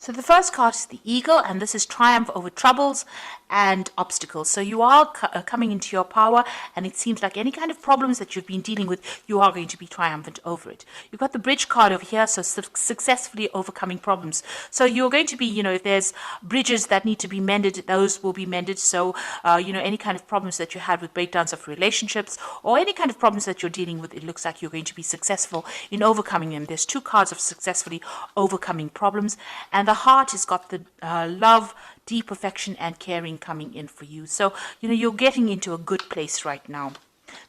So the first card is the Eagle, and this is triumph over troubles and obstacles. So you are coming into your power, and it seems like any kind of problems that you've been dealing with, you are going to be triumphant over it. You've got the Bridge card over here, so successfully overcoming problems. So you're going to be, if there's bridges that need to be mended, those will be mended. So, any kind of problems that you had with breakdowns of relationships or any kind of problems that you're dealing with, it looks like you're going to be successful in overcoming them. There's two cards of successfully overcoming problems, and the Heart has got the love, deep affection and caring coming in for you. So, you're getting into a good place right now.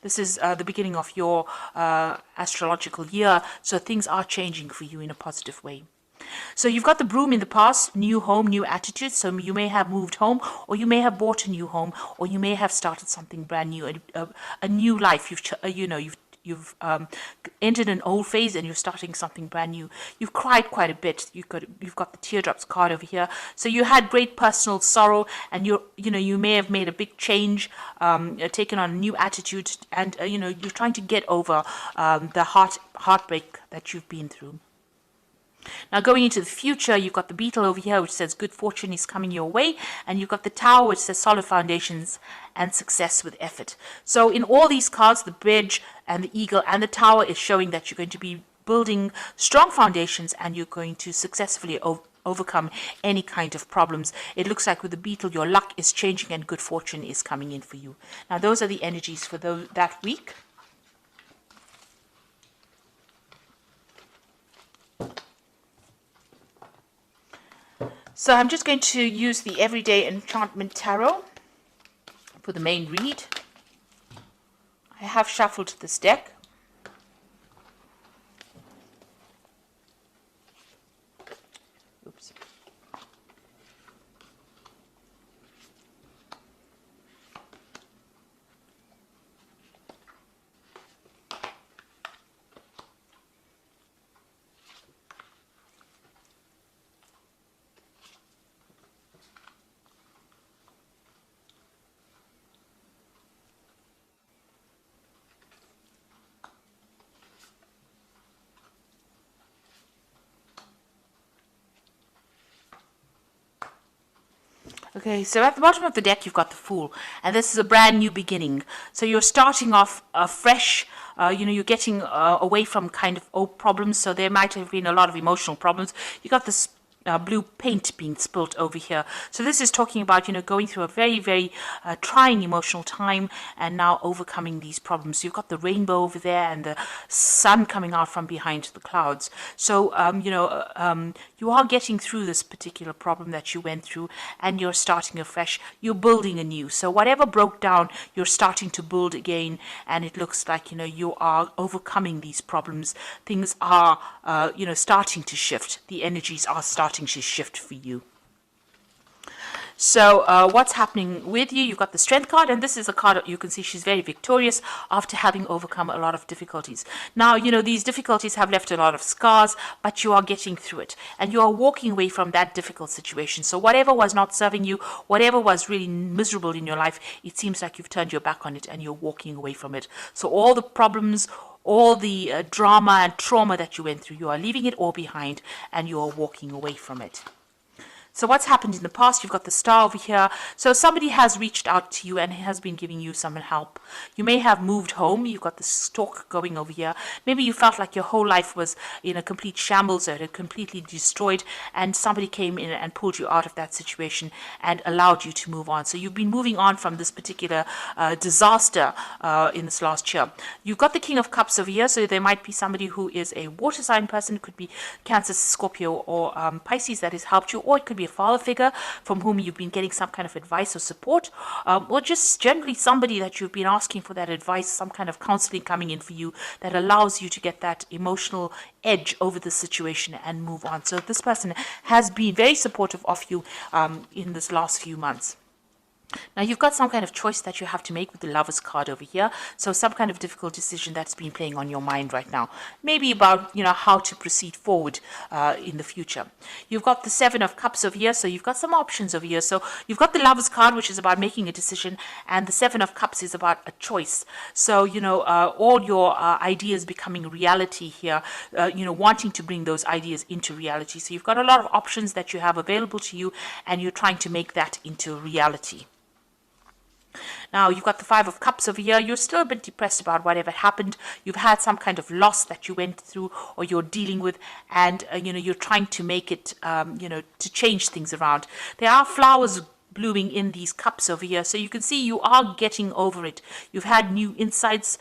This is the beginning of your astrological year, so things are changing for you in a positive way. So you've got the Broom in the past, new home, new attitude. So you may have moved home, or you may have bought a new home, or you may have started something brand new, a new life. You've entered an old phase and you're starting something brand new. You've cried quite a bit. You've got the teardrops card over here. So you had great personal sorrow, and you may have made a big change, taken on a new attitude, and you're trying to get over the heartbreak that you've been through. Now going into the future, you've got the Beetle over here, which says good fortune is coming your way, and you've got the Tower, which says solid foundations and success with effort. So in all these cards, the Bridge and the Eagle and the Tower is showing that you're going to be building strong foundations, and you're going to successfully overcome any kind of problems. It looks like with the Beetle, your luck is changing and good fortune is coming in for you. Now those are the energies for that week. So I'm just going to use the Everyday Enchantment Tarot for the main read. I have shuffled this deck. Oops. Okay, so at the bottom of the deck, you've got the Fool, and this is a brand new beginning. So you're starting off fresh. You're getting away from kind of old problems. So there might have been a lot of emotional problems. You got this blue paint being spilt over here. So this is talking about, going through a very, very trying emotional time and now overcoming these problems. You've got the rainbow over there and the sun coming out from behind the clouds. So, you are getting through this particular problem that you went through, and you're starting afresh. You're building anew. So whatever broke down, you're starting to build again, and it looks like, you are overcoming these problems. Things are, starting to shift. The energies are starting to shift for you. So what's happening with you? You've got the Strength card, and this is a card that you can see she's very victorious after having overcome a lot of difficulties. Now, these difficulties have left a lot of scars, but you are getting through it, and you are walking away from that difficult situation. So whatever was not serving you, whatever was really miserable in your life, it seems like you've turned your back on it and you're walking away from it. So all the problems, all the drama and trauma that you went through, you are leaving it all behind and you are walking away from it. So what's happened in the past? You've got the Star over here. So somebody has reached out to you and has been giving you some help. You may have moved home. You've got the Stork going over here. Maybe you felt like your whole life was in a complete shambles, or it had completely destroyed, and somebody came in and pulled you out of that situation and allowed you to move on. So you've been moving on from this particular disaster in this last year. You've got the King of Cups over here. So there might be somebody who is a water sign person. It could be Cancer, Scorpio, or Pisces that has helped you, or it could be a father figure from whom you've been getting some kind of advice or support, or just generally somebody that you've been asking for that advice, some kind of counseling coming in for you that allows you to get that emotional edge over the situation and move on. So this person has been very supportive of you in this last few months. Now you've got some kind of choice that you have to make with the Lovers card over here. So some kind of difficult decision that's been playing on your mind right now. Maybe about, how to proceed forward in the future. You've got the Seven of Cups over here. So you've got some options over here. So you've got the Lovers card, which is about making a decision. And the Seven of Cups is about a choice. So, all your ideas becoming reality here, wanting to bring those ideas into reality. So you've got a lot of options that you have available to you, and you're trying to make that into reality. Now, you've got the Five of Cups over here. You're still a bit depressed about whatever happened. You've had some kind of loss that you went through or you're dealing with, and, you're trying to make it, to change things around. There are flowers blooming in these cups over here, so you can see you are getting over it. You've had new insights,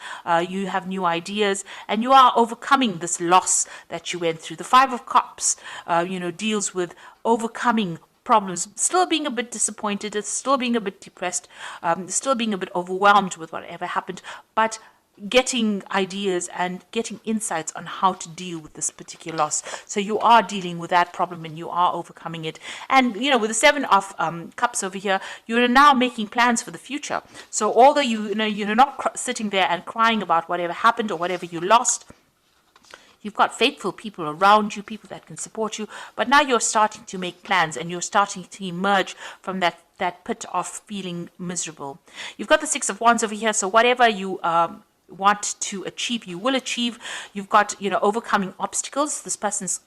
you have new ideas, and you are overcoming this loss that you went through. The Five of Cups, deals with overcoming problems, still being a bit disappointed, still being a bit depressed, still being a bit overwhelmed with whatever happened, but getting ideas and getting insights on how to deal with this particular loss. So you are dealing with that problem and you are overcoming it. And, with the Seven of Cups over here, you're now making plans for the future. So although you're not sitting there and crying about whatever happened or whatever you lost, you've got faithful people around you, people that can support you, but now you're starting to make plans and you're starting to emerge from that pit of feeling miserable. You've got the Six of Wands over here, so whatever you want to achieve, you will achieve. You've got, overcoming obstacles. This person's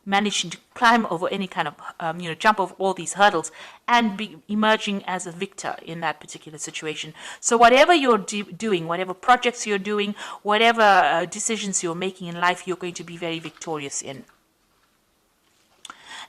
managing to climb over any kind of, jump over all these hurdles and be emerging as a victor in that particular situation. So whatever you're doing, whatever projects you're doing, whatever decisions you're making in life, you're going to be very victorious in.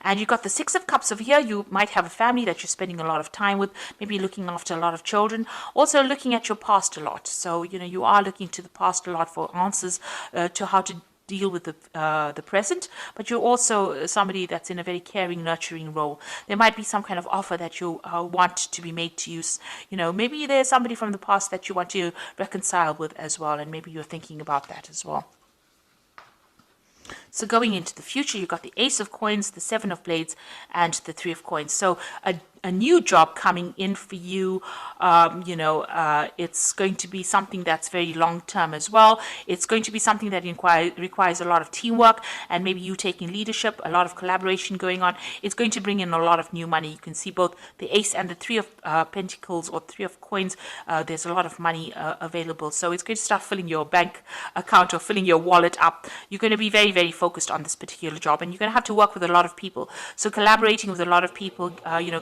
And you've got the Six of Cups over here. You might have a family that you're spending a lot of time with, maybe looking after a lot of children, also looking at your past a lot. So, you are looking to the past a lot for answers to how to deal with the present, but you're also somebody that's in a very caring, nurturing role. There might be some kind of offer that you want to be made to you. Maybe there's somebody from the past that you want to reconcile with as well, and maybe you're thinking about that as well. So going into the future, you've got the Ace of Coins, the Seven of Blades, and the Three of Coins. So a new job coming in for you. It's going to be something that's very long term as well. It's going to be something that requires a lot of teamwork and maybe you taking leadership, a lot of collaboration going on. It's going to bring in a lot of new money. You can see both the Ace and the Three of Pentacles or Three of Coins. There's a lot of money available. So it's going to start filling your bank account or filling your wallet up. You're going to be very, very focused on this particular job, and you're going to have to work with a lot of people. So collaborating with a lot of people,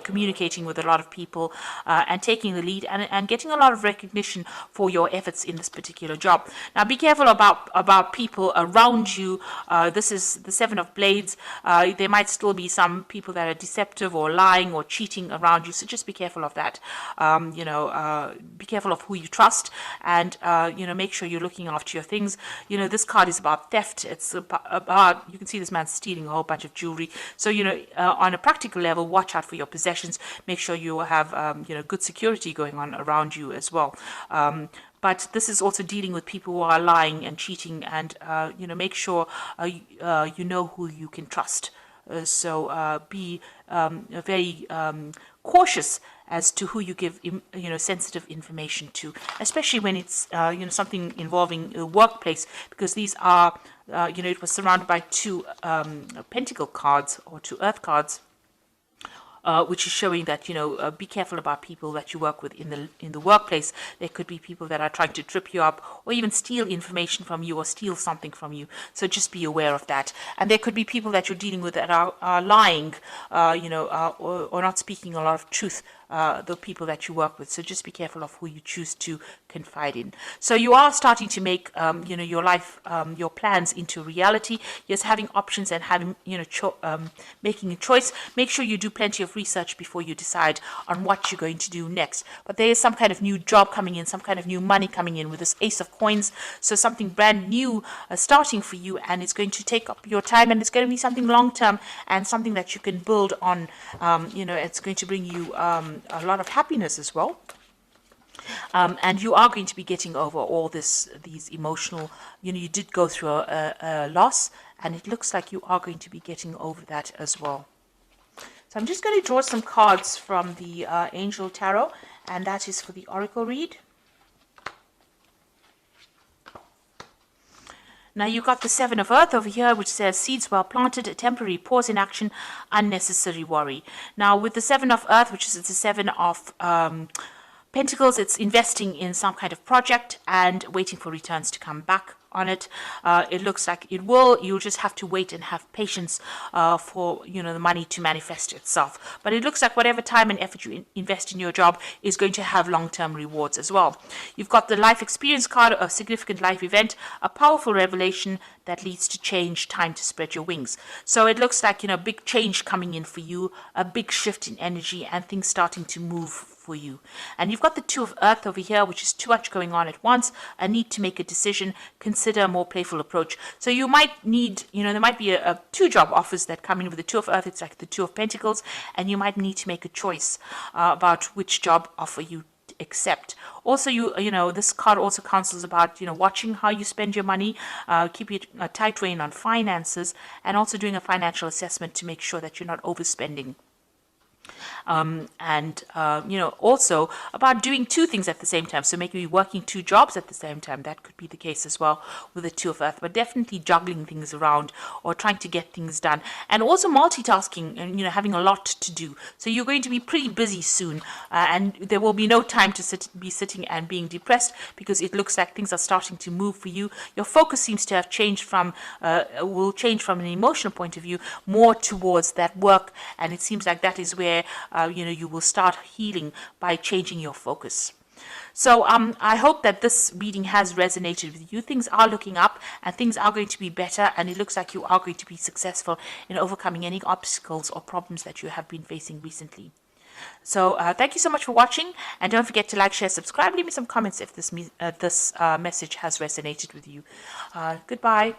communicating with a lot of people, and taking the lead and getting a lot of recognition for your efforts in this particular job. Now be careful about people around you. This is the Seven of Blades. There might still be some people that are deceptive or lying or cheating around you, so just be careful of that. Be careful of who you trust, and make sure you're looking after your things. This card is about theft. It's about, you can see this man stealing a whole bunch of jewelry. So on a practical level, watch out for your possessions. Make sure you have good security going on around you as well. But this is also dealing with people who are lying and cheating, and make sure you know who you can trust. So be very cautious as to who you give sensitive information to, especially when it's something involving a workplace, because these are it was surrounded by two pentacle cards or two earth cards. Which is showing that be careful about people that you work with in the workplace. There could be people that are trying to trip you up or even steal information from you or steal something from you. So just be aware of that. And there could be people that you're dealing with that are lying, or not speaking a lot of truth. The people that you work with. So just be careful of who you choose to confide in. So you are starting to make, your life, your plans into reality. Yes, having options and having, making a choice. Make sure you do plenty of research before you decide on what you're going to do next. But there is some kind of new job coming in, some kind of new money coming in with this Ace of Coins. So something brand new starting for you, and it's going to take up your time, and it's going to be something long term and something that you can build on. It's going to bring you a lot of happiness as well. And you are going to be getting over all these emotional, you did go through a loss, and it looks like you are going to be getting over that as well. So I'm just going to draw some cards from the Angel Tarot, And that is for the oracle read. Now you got the Seven of Earth over here, which says seeds well planted, a temporary pause in action, unnecessary worry. Now with the Seven of Earth, which is the Seven of Pentacles, it's investing in some kind of project and waiting for returns to come back on it. It looks like it will. You'll just have to wait and have patience for the money to manifest itself. But it looks like whatever time and effort you invest in your job is going to have long-term rewards as well. You've got the life experience card, a significant life event, a powerful revelation that leads to change, time to spread your wings. So it looks like big change coming in for you, a big shift in energy, and things starting to move for you. And you've got the Two of Earth over here, which is too much going on at once, a need to make a decision, consider a more playful approach. So you might need, there might be two job offers that come in with the Two of Earth. It's like the Two of Pentacles, and you might need to make a choice about which job offer you accept. Also, this card also counsels about watching how you spend your money, keeping a tight rein on finances, and also doing a financial assessment to make sure that you're not overspending. Also about doing two things at the same time. So maybe working two jobs at the same time. That could be the case as well with the Two of Earth, but definitely juggling things around or trying to get things done. And also multitasking and, having a lot to do. So you're going to be pretty busy soon, and there will be no time to be sitting and being depressed, because it looks like things are starting to move for you. Your focus seems to have changed will change from an emotional point of view more towards that work, and it seems like that is where you will start healing by changing your focus. So I hope that this reading has resonated with you. Things are looking up and things are going to be better, and it looks like you are going to be successful in overcoming any obstacles or problems that you have been facing recently. So thank you so much for watching, and don't forget to like, share, subscribe, leave me some comments if this message has resonated with you. Goodbye.